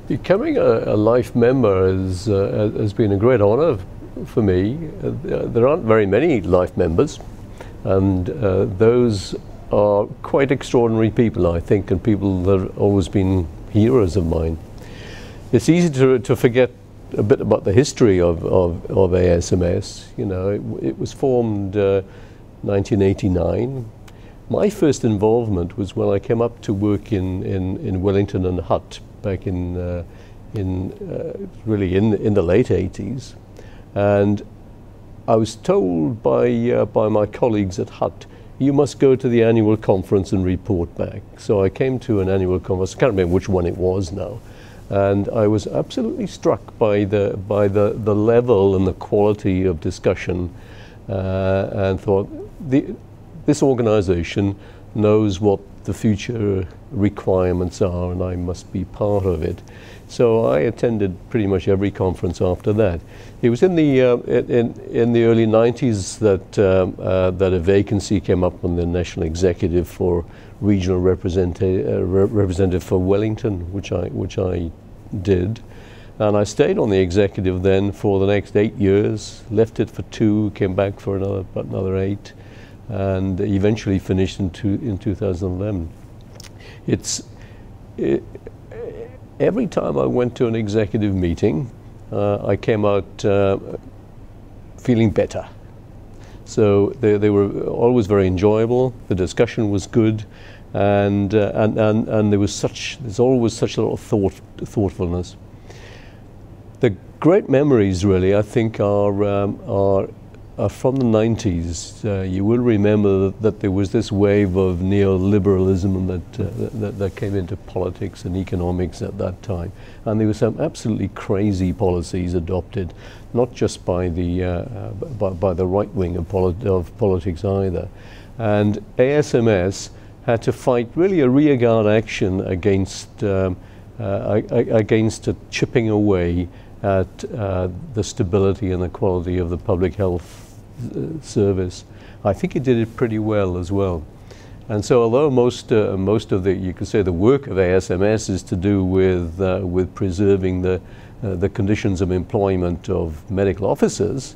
Becoming a life member has been a great honour for me. There aren't very many life members, and those are quite extraordinary people, I think, and people that have always been heroes of mine. It's easy to forget a bit about the history of ASMS. You know, it was formed 1989. My first involvement was when I came up to work in Wellington and Hutt back in really in the late 80s, and I was told by my colleagues at Hutt, you must go to the annual conference and report back. So I came to an annual conference. I can't remember which one it was now, and I was absolutely struck by the level and the quality of discussion, and thought this organization knows what the future requirements are, and I must be part of it. So I attended pretty much every conference after that. It was in the early 90s that a vacancy came up on the national executive for regional representative for Wellington, which I did. And I stayed on the executive then for the next 8 years, left it for 2, came back for another 8, and eventually finished in 2011. Every time I went to an executive meeting, I came out feeling better. So they were always very enjoyable. The discussion was good, and there's always such a lot of thoughtfulness. The great memories, really, I think, are from the 90s. You will remember that there was this wave of neoliberalism that came into politics and economics at that time, and there were some absolutely crazy policies adopted, not just by the right wing of politics either. And ASMS had to fight really a rearguard action against chipping away at the stability and the quality of the public health service. I think it did it pretty well as well. And so, although most of you could say the work of ASMS is to do with preserving the conditions of employment of medical officers,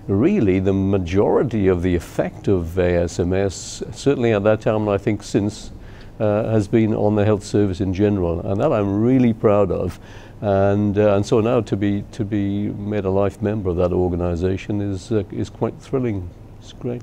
really the majority of the effect of ASMS, certainly at that time, and I think since, has been on the health service in general, and that I'm really proud of. And so now to be made a life member of that organisation is quite thrilling. It's great.